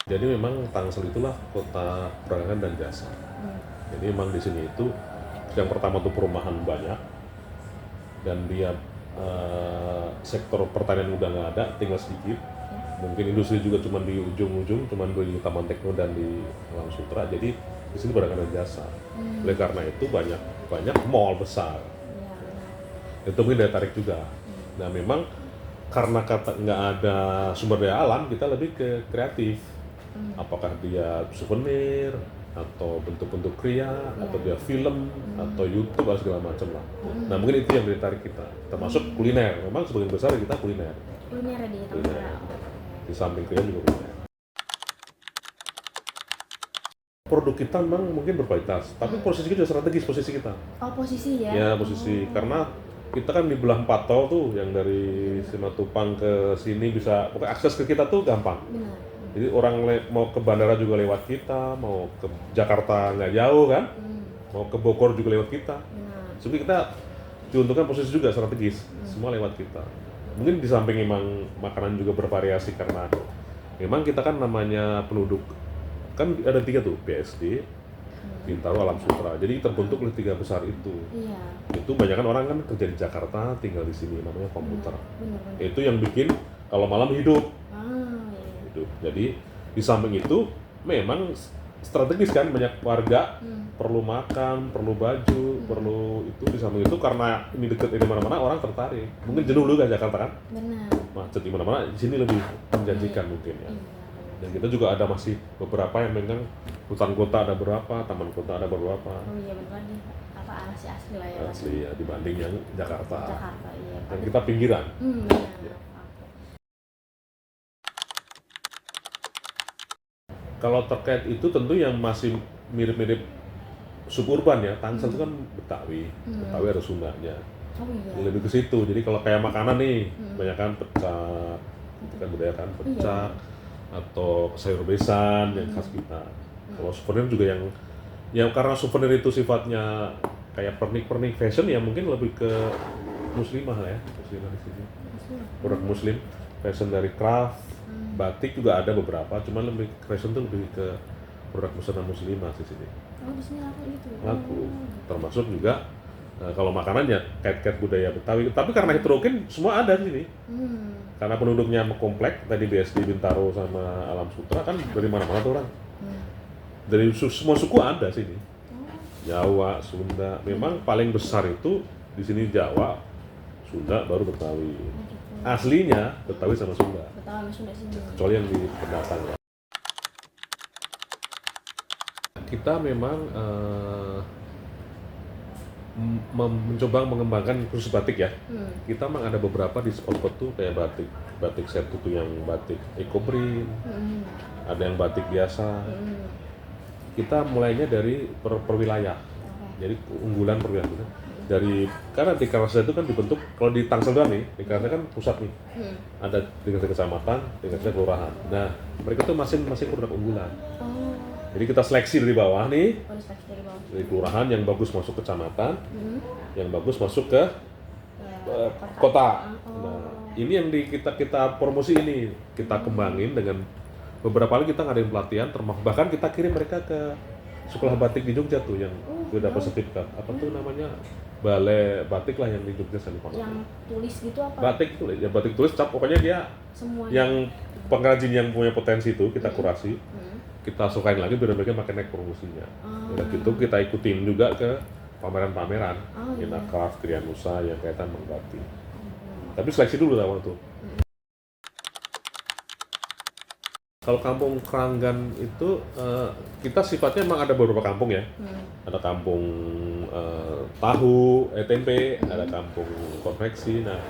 Jadi memang Tangsel itulah kota perdagangan dan jasa. Jadi memang di sini itu yang pertama tuh perumahan banyak dan dia sektor pertanian udah nggak ada, tinggal sedikit. Mungkin industri juga cuma di ujung-ujung, cuma di Taman Tekno dan di Alam Sutra. Jadi di sini perdagangan dan jasa. Oleh karena itu banyak banyak mall besar. Itu mungkin daya tarik juga. Nah memang karena kata nggak ada sumber daya alam, kita lebih ke kreatif. Apakah dia souvenir atau bentuk-bentuk kriya atau dia film atau YouTube atau segala macam lah. Nah mungkin itu yang ditarik kita, termasuk kuliner. Memang sebagian besar kita kuliner. Kuliner di Kuliner. Tangsel. Di samping kriya juga kuliner. Produk kita memang mungkin berkualitas, tapi posisi kita juga strategis posisi kita. Oh, posisi ya? Ya posisi karena kita kan di belah 4 tol tuh, yang dari Simatupang ke sini bisa, pokoknya akses ke kita tuh gampang. Benar. Jadi orang mau ke bandara juga lewat kita, mau ke Jakarta nggak jauh kan, mau ke Bogor juga lewat kita. Benar. Sebenarnya kita diuntungkan posisi juga strategis, semua lewat kita. Mungkin di samping memang makanan juga bervariasi karena memang kita kan namanya penduduk, kan ada 3 tuh, BSD, Bintaro, Alam Sutra. Jadi terbentuk oleh 3 besar itu. Iya. Itu banyak kan orang kan kerja di Jakarta, tinggal di sini, namanya komuter. Benar. Itu yang bikin kalau malam hidup. Iya. Hidup. Jadi di samping itu memang strategis kan, banyak warga perlu makan, perlu baju, perlu itu. Di samping itu karena ini deket di mana-mana, orang tertarik. Mungkin jenuh dulu kan Jakarta kan, Benar. macet di mana-mana. Di sini lebih menjanjikan mungkin ya. Iya. Dan kita juga ada masih beberapa yang memang hutan kota ada berapa, taman kota ada beberapa. Oh iya benar nih. Apa asli lah ya? Asli ya dibanding yang Jakarta. Jakarta iya. Dan kita pinggiran. Benar. Ya. Oke. Kalau terkait itu tentu yang masih mirip-mirip suburban ya, Tangsel itu kan Betawi, Betawi ada Sundanya. Oh iya. Lebih ke situ. Jadi kalau kayak makanan nih, banyak kan pecak, itu kan budaya kan pecak, atau sayur besan yang khas kita. Kalau souvenir juga yang karena souvenir itu sifatnya kayak pernik-pernik fashion ya, mungkin lebih ke muslimah lah ya, muslimah di sini. Produk muslim, fashion dari craft, batik juga ada beberapa, cuman lebih fashion tuh lebih ke produk busana muslimah di sini. Oh di sini laku itu. Laku, termasuk juga kalau makanannya kait-kait budaya Betawi. Tapi karena heterogen semua ada di sini. Karena penduduknya kompleks, tadi BSD Bintaro sama Alam Sutra kan dari mana-mana tuh orang. Dari semua suku ada sini. Jawa, Sunda. Memang paling besar itu di sini Jawa, Sunda, baru Betawi. Aslinya Betawi sama Sunda. Betawi Sunda sini. Kecuali yang di pendatang ya. Kita memang mencoba mengembangkan khusus batik ya. Kita memang ada beberapa di spot-spot tuh kayak batik set itu yang batik eco-print, ada yang batik biasa. Kita mulainya dari per wilayah. Jadi keunggulan per wilayah. Karena di Karsel itu kan dibentuk, kalau di Tangsel doang nih, di Karsel kan pusat nih. Ada tingkat kecamatan, tingkat kelurahan. Nah, mereka tuh masing-masing produk unggulan. Jadi kita seleksi dari bawah nih, dari kelurahan yang bagus masuk kecamatan, yang bagus masuk ke kota. Nah, ini yang kita promosi ini, kita kembangin dengan beberapa kali kita ngadain pelatihan, bahkan kita kirim mereka ke sekolah batik di Jogja tuh yang sudah dapat sertifikat. Apa tuh namanya? Balai batik lah yang di Jogja, saya lupa. Yang tulis gitu apa? Batik tulis, ya batik tulis cap, pokoknya dia Semua. yang pengrajin yang punya potensi itu kita kurasi. Kita sukain lagi biar mereka makin naik promosinya. Udah gitu kita ikutin juga ke pameran-pameran, Inacraft, Krianusa yang kaitan mengbatik. Tapi seleksi dulu lah waktu. Kalau kampung Keranggan itu kita sifatnya memang ada beberapa kampung ya. Ada kampung tahu, tempe, ada kampung konveksi. Nah,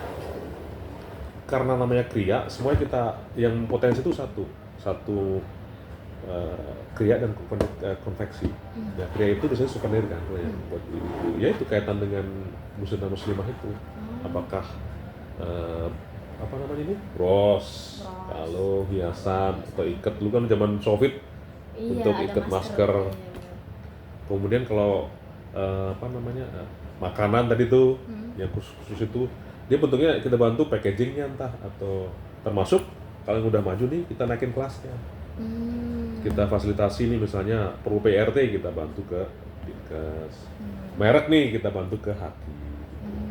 karena namanya kriya, semuanya kita yang potensi itu satu kriya dan konveksi. Nah, kriya itu biasanya souvenir kan, buat ibu. Ya itu kaitan dengan busana muslimah itu. Apakah apa namanya ini? Bros, kalau hiasan atau ikat, dulu kan zaman Soviet untuk ikat masker. Kemudian kalau apa namanya makanan tadi tuh yang khusus itu, dia bentuknya kita bantu packagingnya entah atau termasuk kalau yang udah maju nih kita naikin kelasnya. Kita fasilitasi nih misalnya perlu PRT kita bantu ke Dinkes. Merek nih kita bantu ke Haki.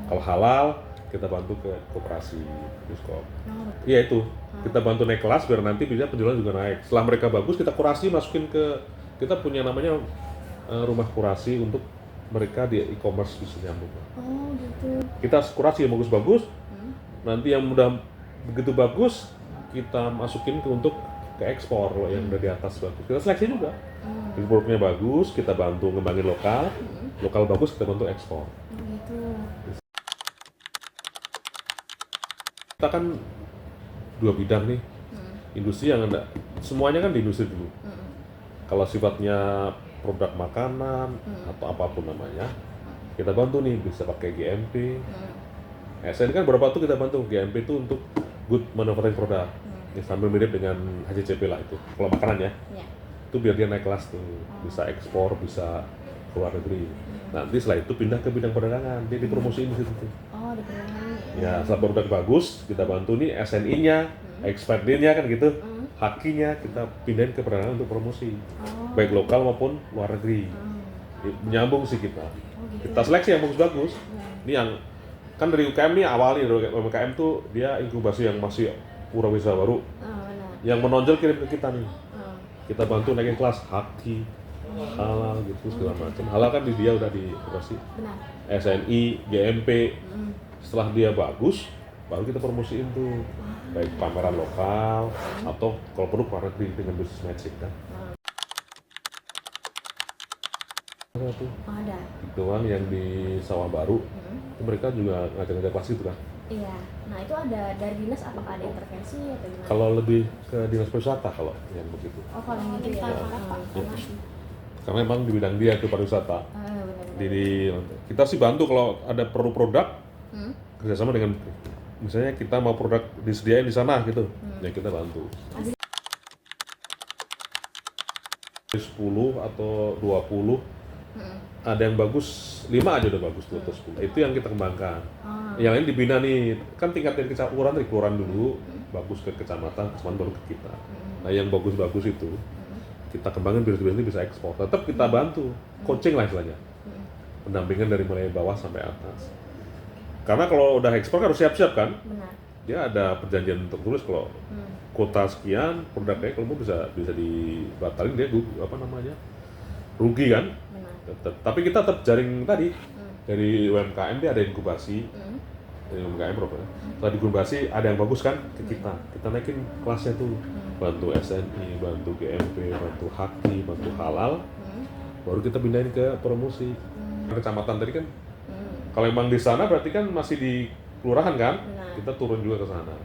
Kalau halal kita bantu ke koperasi Biskop. Iya itu, kita bantu naik kelas biar nanti bisa penjualan juga naik. Setelah mereka bagus kita kurasi masukin ke, kita punya namanya rumah kurasi untuk mereka di e-commerce bisa nyambung. Oh gitu. Kita kurasi yang bagus-bagus, nanti yang udah begitu bagus kita masukin untuk ke ekspor loh, yang udah di atas bagus. Kita seleksi juga. Jadi produknya bagus, kita bantu ngembangin lokal, lokal bagus kita bantu ekspor. Oh gitu. Kita kan dua bidang nih, industri yang ada, semuanya kan di industri dulu. Kalau sifatnya produk makanan atau apapun namanya, kita bantu nih bisa pakai GMP. SN kan berapa tuh kita bantu, GMP itu untuk good manufacturing product. Ya, sambil mirip dengan HCCP lah itu. Kalau makanan ya, itu biar dia naik kelas tuh, bisa ekspor, bisa keluar negeri. Nanti setelah itu pindah ke bidang perdagangan, dia dipromosiin di situ tuh. Oh di perdagangan. Ya, setelah produk bagus, kita bantu nih SNI-nya, expertnya kan gitu, hakinya kita pindahin ke perdagangan untuk promosi, baik lokal maupun luar negeri. Nyambung sih kita. Kita seleksi yang bagus-bagus. Ini yang kan dari UKM nih awal nih, dari UKM tuh dia inkubasi yang masih purwisa baru, yang menonjol kirim ke kita nih. Kita bantu naikin kelas haki, halal gitu segala macam. Halal kan di dia udah dikasih SNI, GMP. Setelah dia bagus, baru kita promosiin tuh, baik pameran lokal atau kalau perlu luar negeri dengan business matching kan. Ada tuh. Ada. Doang yang di Sawah Baru, itu mereka juga ngajak-ngajak kelas itu kan. Iya. Nah itu ada dari dinas, apakah ada intervensi atau gimana? Kalau lebih ke dinas pariwisata kalau yang begitu. Oh kalau yang gitu ya. Karena emang di bidang dia itu pariwisata. Kita sih bantu kalau ada perlu produk kerjasama dengan, misalnya kita mau produk disediain di sana gitu, ya kita bantu. 10 atau 20, ada yang bagus 5 aja udah bagus tuh, atau 10. Itu yang kita kembangkan. Yang lain dibina nih, kan tingkat dari kelurahan dulu, bagus ke kecamatan baru ke kita. Nah yang bagus-bagus itu kita kembangin biar bisa ekspor. Tetap kita bantu, coaching lah istilahnya, pendampingan dari mulai bawah sampai atas. Karena kalau udah ekspor harus siap-siap kan. Benar. Dia ada perjanjian tertulis kalau kota sekian produknya kalau mau bisa dibatalin, dia rugi kan. Tapi kita tetap jaring tadi dari UMKM, dia ada inkubasi dari UMKM setelah diinkubasi ada yang bagus kan ke kita naikin kelasnya tuh, bantu SNI, bantu GMP, bantu haki, bantu halal, baru kita pindahin ke promosi kecamatan tadi kan. Kalau emang di sana berarti kan masih di kelurahan kan, kita turun juga ke sana.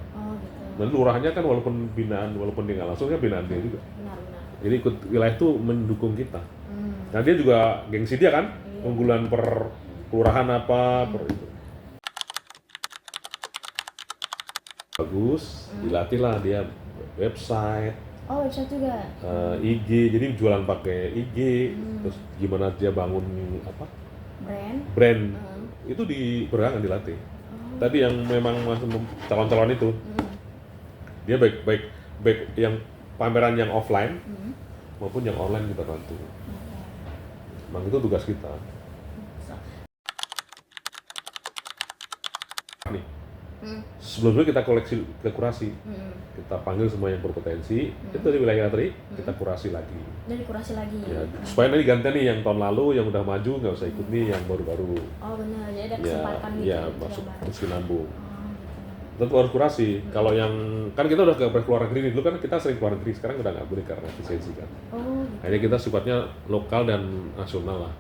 Dan lurahnya kan walaupun binaan, walaupun dia nggak langsung, kan binaan dia juga. Jadi ikut wilayah itu mendukung kita. Nah dia juga gengsi dia kan, unggulan per kelurahan apa, per itu. Bagus, dilatih lah dia website. Oh website juga. IG, jadi jualan pakai IG, terus gimana dia bangun brand. Itu di perdagangan dilatih. Tadi yang memang calon-calon itu, dia baik yang pameran yang offline maupun yang online kita bantu. Memang itu tugas kita. Nih, sebelumnya kita kurasi, kita panggil semua yang berpotensi, itu dari wilayah tadi kita kurasi lagi. Dari kurasi lagi. Ya, supaya nanti gantian nih yang tahun lalu yang udah maju nggak usah ikut nih yang baru-baru. Oh benar, jadi ada kesempatan gitu. Ya masuk mesti nambung. Tentu harus kurasi. Kalau yang kan kita udah ke luar negeri nih, dulu kan kita sering keluar negeri, sekarang udah nggak boleh karena efisiensi kan. Akhirnya kita sifatnya lokal dan nasional lah.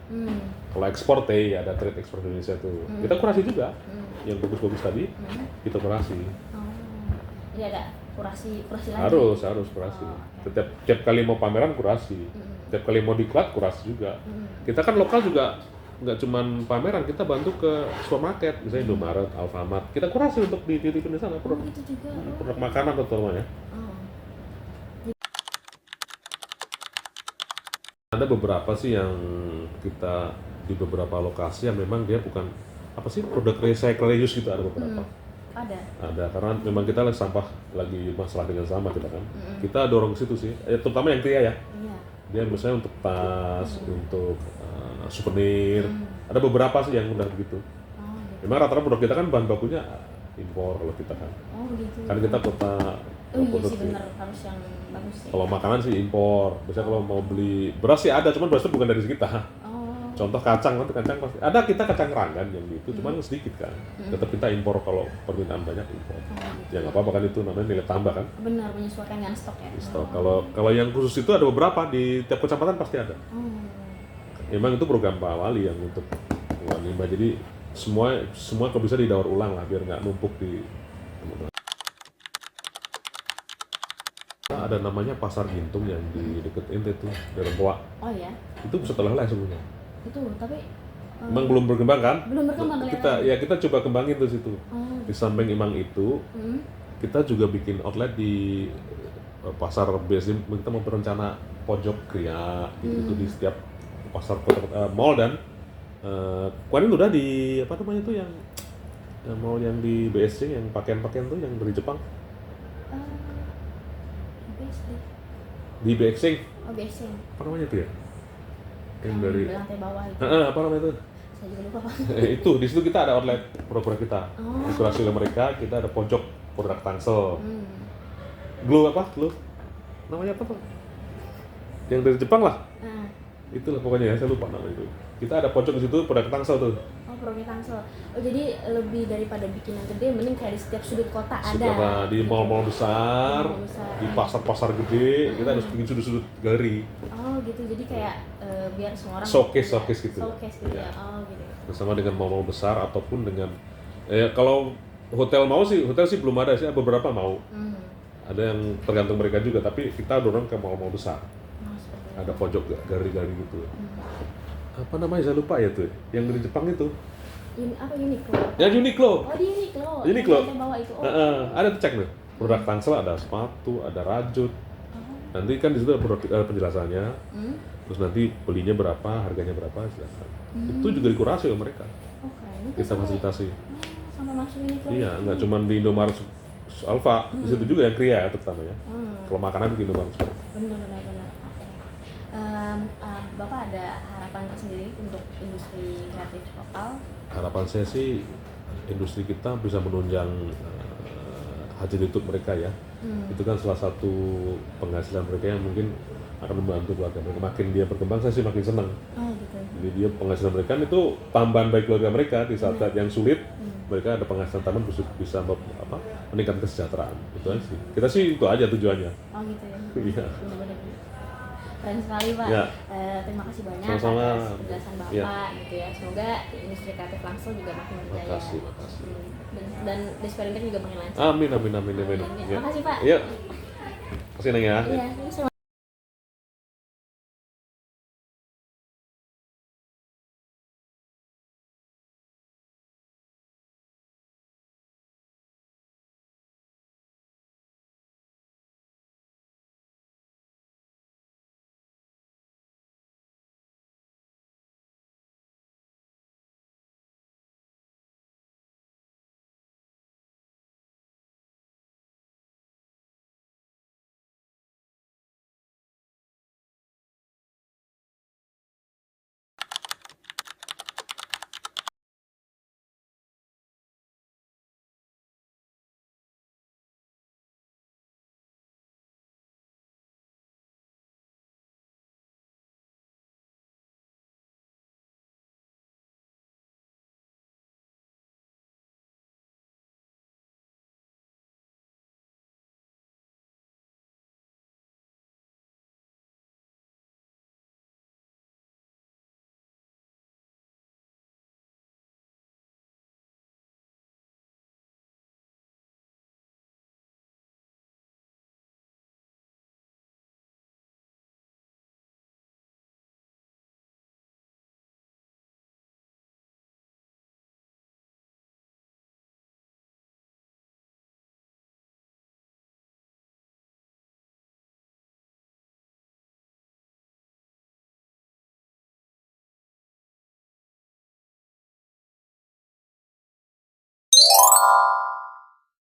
Kalau ekspor ada trade ekspor Indonesia tuh, kita kurasi juga. Yang bagus-bagus tadi kita kurasi. Jadi ada kurasi lagi. Harus kurasi. Tiap kali mau pameran kurasi. Tiap kali mau diklat kurasi juga. Kita kan lokal juga nggak cuman pameran, kita bantu ke supermarket, misalnya Indomaret, Alfamart, kita kurasi untuk dititipin di sana produk, produk makanan terutama ya. Ada beberapa sih yang kita di beberapa lokasi yang memang dia bukan produk recycle reuse gitu, ada beberapa. Ada, karena memang kita lagi masalah dengan sampah kita kan. Kita dorong ke situ sih, terutama yang kria ya. Iya. Dia misalnya untuk tas, untuk souvenir. Ada beberapa sih yang udah begitu. Oh, gitu. Memang rata-rata produk kita kan bahan bakunya impor kalau kita kan. Oh, begitu. Kan kita kota Oh iya produk sih bener, harus yang bagus sih. kalau makanan sih impor. Biasanya kalau mau beli beras sih ada, cuman beras itu bukan dari kita. Oh. Contoh kacang, nanti kacang pasti ada, kita kacang rangan yang gitu, cuman sedikit kan. Tetap kita impor kalau permintaan banyak impor. Gitu. Ya nggak apa-apa kan, itu namanya nilai tambah kan. Benar, menyesuaikan dengan stok ya. Stok. Kalau yang khusus itu ada beberapa di tiap kecamatan pasti ada. Oh. Emang itu program Pak Wali yang untuk pengelolaan limbah. Jadi semua kalau bisa didaur ulang lah biar nggak numpuk di. Ada namanya Pasar Gintung yang di deket Ente tuh, di Rempoa. Oh ya. Itu setelah lah sebenarnya. Itu tapi Emang belum berkembang kan? belum berkembang Kita coba kembangin tuh situ. Oh. Di samping emang itu, kita juga bikin outlet di pasar BSD. Kita mau berencana pojok kria gitu di setiap pasar mall dan kemarin udah di apa namanya tuh yang mall yang di BSD yang pakaian-pakaian tuh yang dari Jepang. BSD. Di BXC. Oh, BSD. Apa namanya tuh ya? Yang dari di lantai bawah itu. apa namanya tuh? Saya juga lupa, Pak. Itu di situ kita ada outlet produk kita. Oh. Inspirasi oleh mereka, kita ada pojok produk Tangsel. Glow apa? Glow. Namanya apa tuh? Yang dari Jepang lah. Nah. Itulah pokoknya ya, saya lupa nama itu. Kita ada pojok di situ produk Tangsel tuh. Oh, produk Tangsel. Oh, jadi lebih daripada bikin yang gede, mending kayak di setiap sudut kota ada. Setelah di mall-mall besar, Mall besar. di pasar-pasar gede, kita harus bikin sudut-sudut galeri. Oh, gitu. Jadi kayak biar semua orang Showcase gitu. Showcase gitu Iya. ya. Oh, gitu. Bersama dengan mall-mall besar ataupun dengan kalau hotel sih belum ada sih, beberapa mau. Ada yang tergantung mereka juga, tapi kita dorong ke mall-mall besar. Oh, seperti itu. Ada pojok galeri-galeri gitu. Apa namanya saya lupa ya tuh, yang dari Jepang itu. Uniqlo. Ya Uniqlo. Oh, di Uniqlo. Uniqlo. Yang bawah itu. Oh. Ada tuh cek nih. Produk Tangsel ada sepatu, ada rajut. Nanti kan di situ ada penjelasannya. Terus nanti belinya berapa, harganya berapa, silakan. Itu juga dikurasi oleh mereka. Oke. Kita fasilitasi. Sama masuk Uniqlo. Iya, nggak cuma di Indomaret Alfa, di situ juga yang kria terutama ya. Kalau makanan di Indomaret. Benar. Oke. Bapak ada harapan tersendiri untuk industri kreatif lokal? Harapan saya sih industri kita bisa menunjang hasil hidup mereka ya. Itu kan salah satu penghasilan mereka yang mungkin akan membantu keluarga mereka. Makin dia berkembang, saya sih makin senang. Oh, gitu. Jadi dia penghasilan mereka itu tambahan baik keluarga mereka di saat yang sulit. Mereka ada penghasilan tambahan bisa meningkatkan kesejahteraan. Itu aja sih. Kita sih itu aja tujuannya. Oh, gitu ya. Iya. Benar-benar. Keren sekali, Pak. Ya. Terima kasih banyak Sama-sama. atas penjelasan Bapak Ya. gitu ya. Semoga industri kreatif langsung juga makin berjaya. Makasih. Dan Desperentek juga makin lancar. Amin. Amin. Ya. Makasih, Pak. Iya. Kasih Neng ya. Iya,